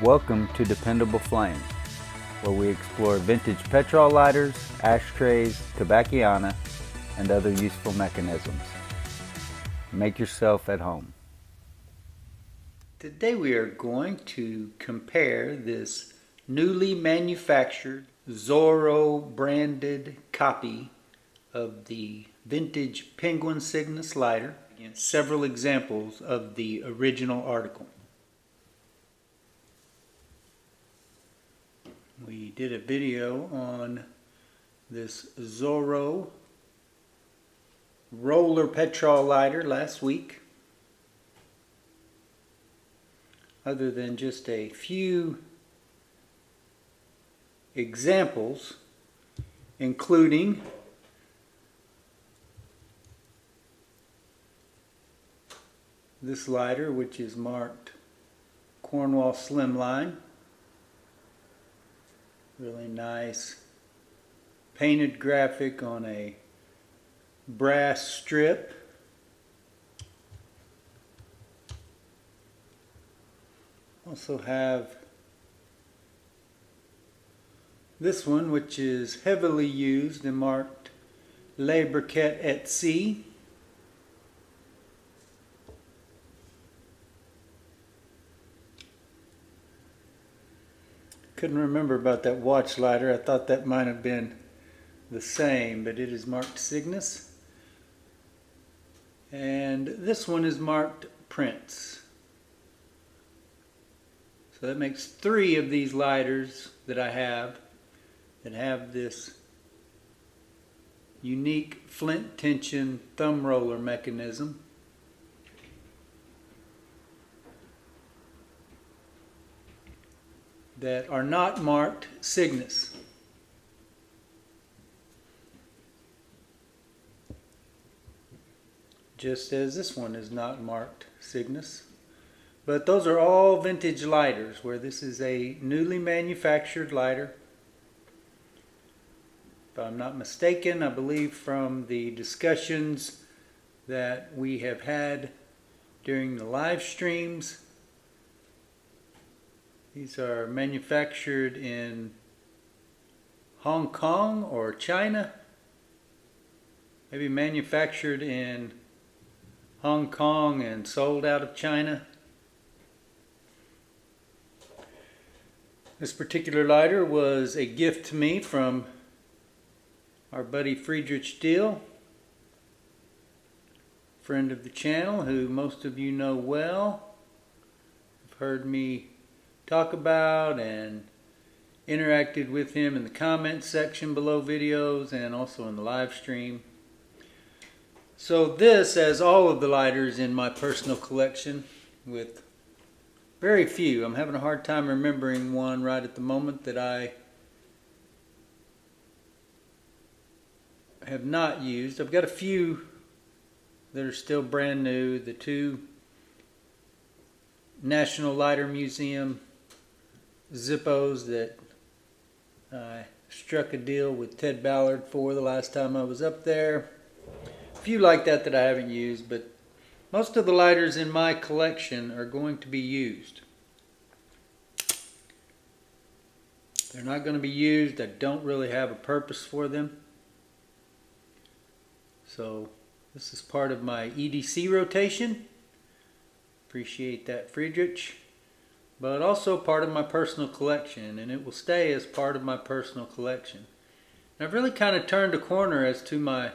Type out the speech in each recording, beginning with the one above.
Welcome to Dependable Flame, where we explore vintage petrol lighters, ashtrays, tobacconiana, and other useful mechanisms. Make yourself at home. Today we are going to compare this newly manufactured Zoro branded copy of the vintage Penguin Cygnus lighter against several examples of the original article. We did a video on this Zoro roller petrol lighter last week. Other than just a few examples, including this lighter, which is marked Cornwall Slimline. Really nice painted graphic on a brass strip. Also have this one, which is heavily used and marked Les Briquettes et Cie. Couldn't remember about that watch lighter. I thought that might have been the same, but it is marked Cygnus. And this one is marked Prince. So that makes 3 of these lighters that I have that have this unique flint tension thumb roller mechanism. That are not marked Cygnus. Just as this one is not marked Cygnus. But those are all vintage lighters, where this is a newly manufactured lighter. If I'm not mistaken, I believe from the discussions that we have had during the live streams, these are manufactured in Hong Kong or China. Maybe manufactured in Hong Kong and sold out of China. This particular lighter was a gift to me from our buddy Friedrich Steele, friend of the channel who most of you know well. You've heard me talk about and interacted with him in the comments section below videos and also in the live stream. So this, as all of the lighters in my personal collection, with very few, I'm having a hard time remembering one right at the moment that I have not used. I've got a few that are still brand new. The 2 National Lighter Museum Zippos that I struck a deal with Ted Ballard for the last time I was up there. A few like that I haven't used, but most of the lighters in my collection are going to be used. If they're not going to be used, I don't really have a purpose for them. So this is part of my EDC rotation. Appreciate that, Friedrich. But also part of my personal collection, and it will stay as part of my personal collection. And I've really kind of turned a corner as to my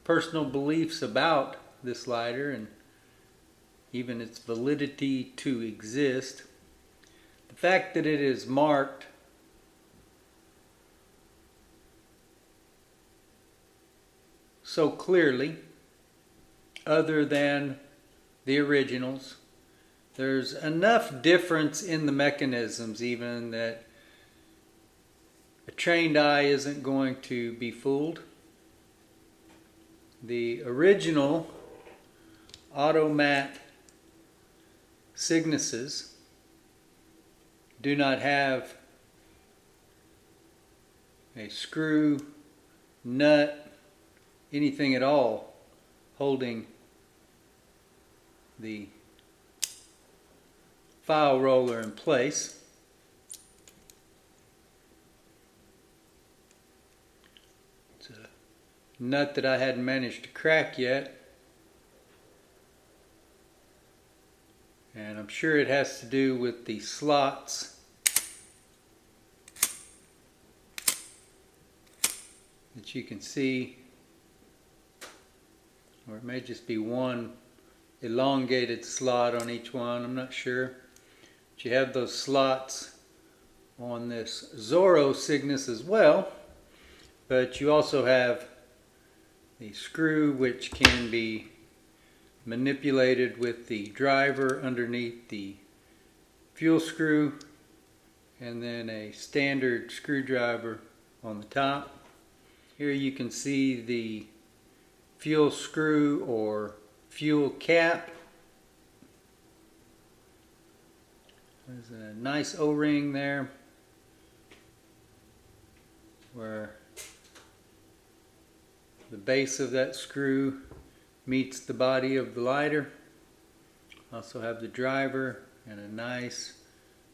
personal beliefs about this lighter and even its validity to exist. The fact that it is marked so clearly, other than the originals, there's enough difference in the mechanisms even that a trained eye isn't going to be fooled. The original automat Cygnuses do not have a screw, nut, anything at all holding the file roller in place. nut that I hadn't managed to crack yet. And I'm sure it has to do with the slots that you can see, or it may just be one elongated slot on each one, I'm not sure. But you have those slots on this Zoro Cygnus as well, but you also have the screw which can be manipulated with the driver underneath the fuel screw, and then a standard screwdriver on the top. Here you can see the fuel screw or fuel cap. There's a nice O-ring there where the base of that screw meets the body of the lighter. Also have the driver and a nice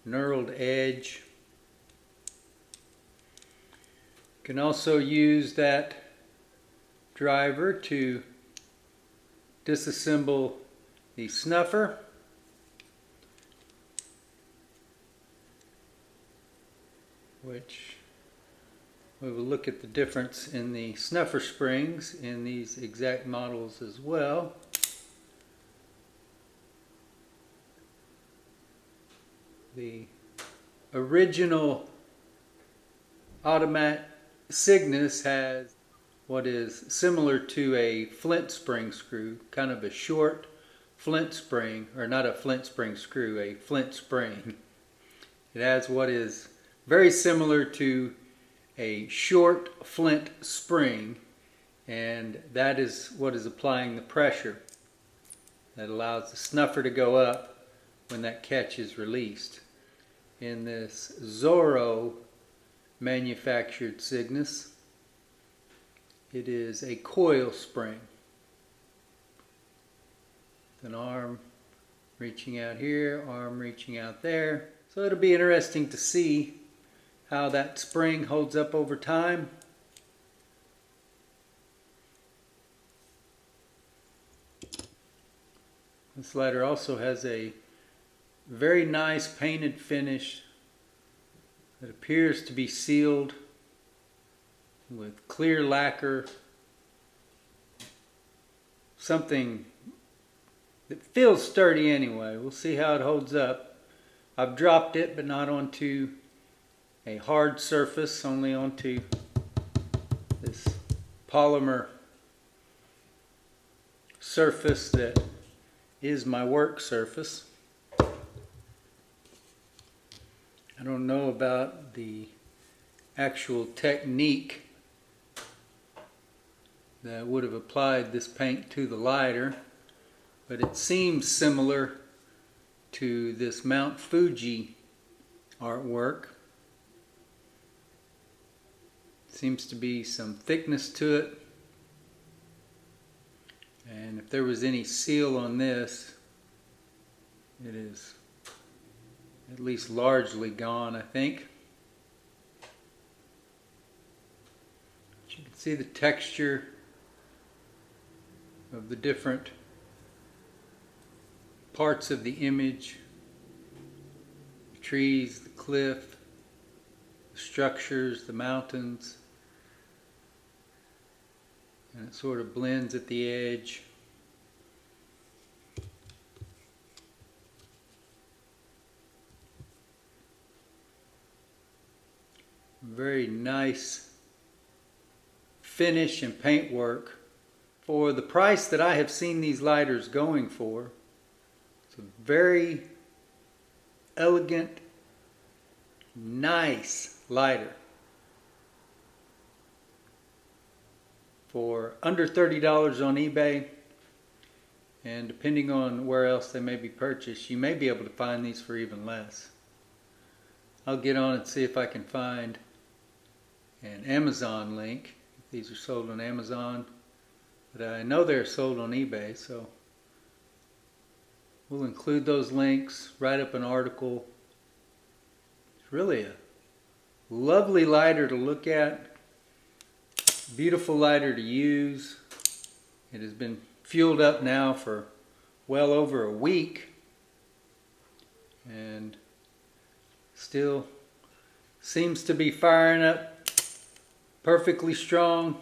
knurled edge. You can also use that driver to disassemble the snuffer. Which we will look at the difference in the snuffer springs in these exact models as well. The original automatic Cygnus has what is similar to a flint spring screw, kind of a short flint spring, or not a flint spring screw, a flint spring. It has what is very similar to a short flint spring, and that is what is applying the pressure that allows the snuffer to go up when that catch is released. In this Zoro manufactured Cygnus, it is a coil spring. An arm reaching out here, arm reaching out there. So it'll be interesting to see how that spring holds up over time. This lighter also has a very nice painted finish that appears to be sealed with clear lacquer, something that feels sturdy anyway. We'll see how it holds up. I've dropped it, but not onto a hard surface, only onto this polymer surface that is my work surface. I don't know about the actual technique that would have applied this paint to the lighter, but it seems similar to this Mount Fuji artwork. Seems to be some thickness to it, and if there was any seal on this, it is at least largely gone, I think. But you can see the texture of the different parts of the image: the trees, the cliff, the structures, the mountains, and it sort of blends at the edge. Very nice finish and paint work for the price that I have seen these lighters going for. It's a very elegant, nice lighter for under $30 on eBay, and depending on where else they may be purchased, you may be able to find these for even less. I'll get on and see if I can find an Amazon link if these are sold on Amazon, but I know they're sold on eBay, so we'll include those links, write up an article. It's really a lovely lighter to look at. Beautiful lighter to use. It has been fueled up now for well over a week and still seems to be firing up perfectly strong.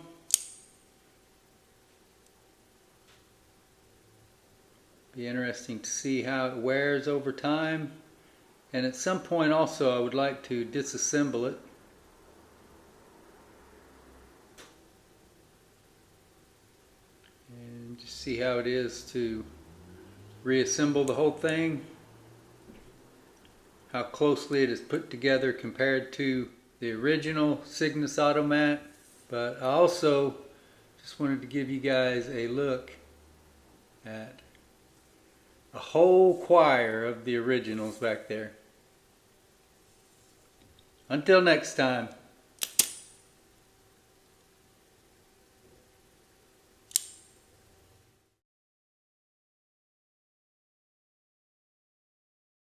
Be interesting to see how it wears over time, and at some point also I would like to disassemble it. And just see how it is to reassemble the whole thing, how closely it is put together compared to the original Cygnus Automat. But I also just wanted to give you guys a look at a whole choir of the originals back there. Until next time.